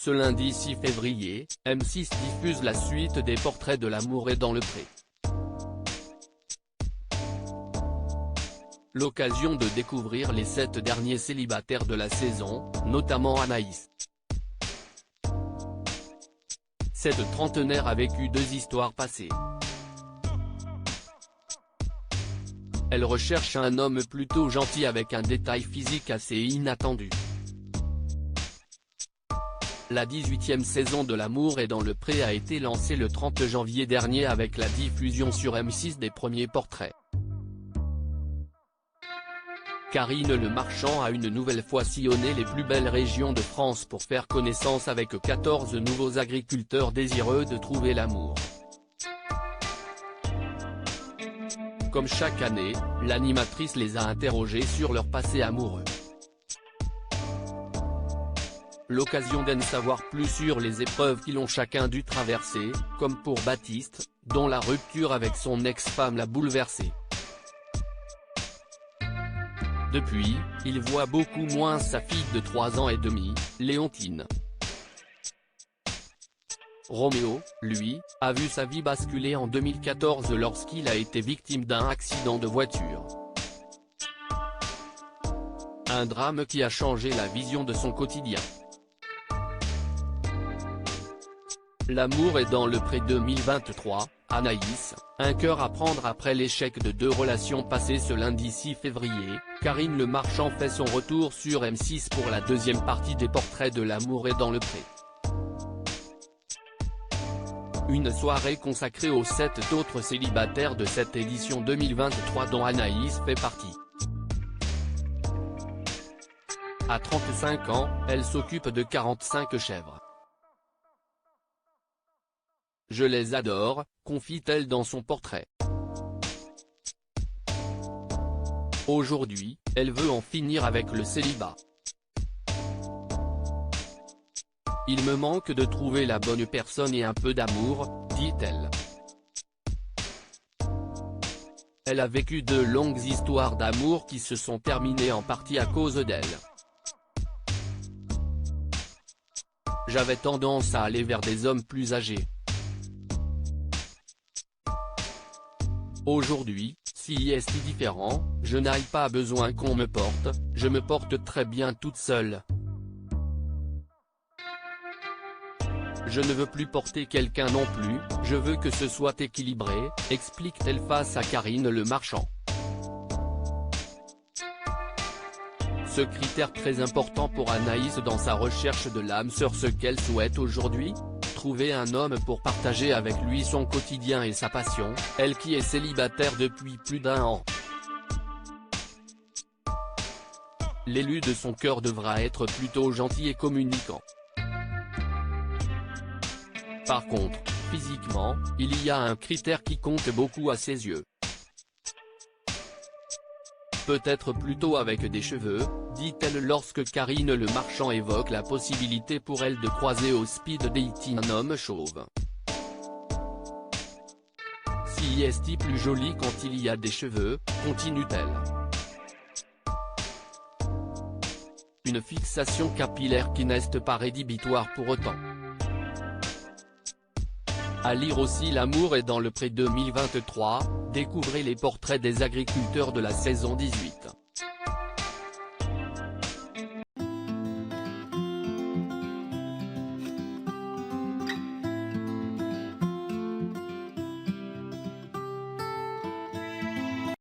Ce lundi 6 février, M6 diffuse la suite des Portraits de l'amour et dans le pré. L'occasion de découvrir les 7 derniers célibataires de la saison, notamment Anaïs. Cette trentenaire a vécu 2 histoires passées. Elle recherche un homme plutôt gentil avec un détail physique assez inattendu. La 18e saison de L'amour est dans le pré a été lancée le 30 janvier dernier avec la diffusion sur M6 des premiers portraits. Karine Le Marchand a une nouvelle fois sillonné les plus belles régions de France pour faire connaissance avec 14 nouveaux agriculteurs désireux de trouver l'amour. Comme chaque année, l'animatrice les a interrogés sur leur passé amoureux. L'occasion d'en savoir plus sur les épreuves qu'ils ont chacun dû traverser, comme pour Baptiste, dont la rupture avec son ex-femme l'a bouleversé. Depuis, il voit beaucoup moins sa fille de 3 ans et demi, Léontine. Roméo, lui, a vu sa vie basculer en 2014 lorsqu'il a été victime d'un accident de voiture. Un drame qui a changé la vision de son quotidien. L'amour est dans le pré 2023, Anaïs, un cœur à prendre après l'échec de 2 relations passées. Ce lundi 6 février, Karine Le Marchand fait son retour sur M6 pour la 2e partie des Portraits de l'amour et dans le pré. Une soirée consacrée aux 7 autres célibataires de cette édition 2023 dont Anaïs fait partie. À 35 ans, elle s'occupe de 45 chèvres. Je les adore, confie-t-elle dans son portrait. Aujourd'hui, elle veut en finir avec le célibat. Il me manque de trouver la bonne personne et un peu d'amour, dit-elle. Elle a vécu 2 longues histoires d'amour qui se sont terminées en partie à cause d'elle. J'avais tendance à aller vers des hommes plus âgés. Aujourd'hui, si est différent, je n'ai pas besoin qu'on me porte, je me porte très bien toute seule. Je ne veux plus porter quelqu'un non plus, je veux que ce soit équilibré, explique-t-elle face à Karine Le Marchand. Ce critère très important pour Anaïs dans sa recherche de l'âme sœur, ce qu'elle souhaite aujourd'hui, trouver un homme pour partager avec lui son quotidien et sa passion, elle qui est célibataire depuis plus d'1 an. L'élu de son cœur devra être plutôt gentil et communicant. Par contre, physiquement, il y a un critère qui compte beaucoup à ses yeux. Peut-être plutôt avec des cheveux, dit-elle lorsque Karine Le Marchand évoque la possibilité pour elle de croiser au speed dating un homme chauve. Si est plus joli quand il y a des cheveux, continue-t-elle. Une fixation capillaire qui n'est pas rédhibitoire pour autant. À lire aussi L'amour est dans le pré 2023, découvrez les portraits des agriculteurs de la saison 18.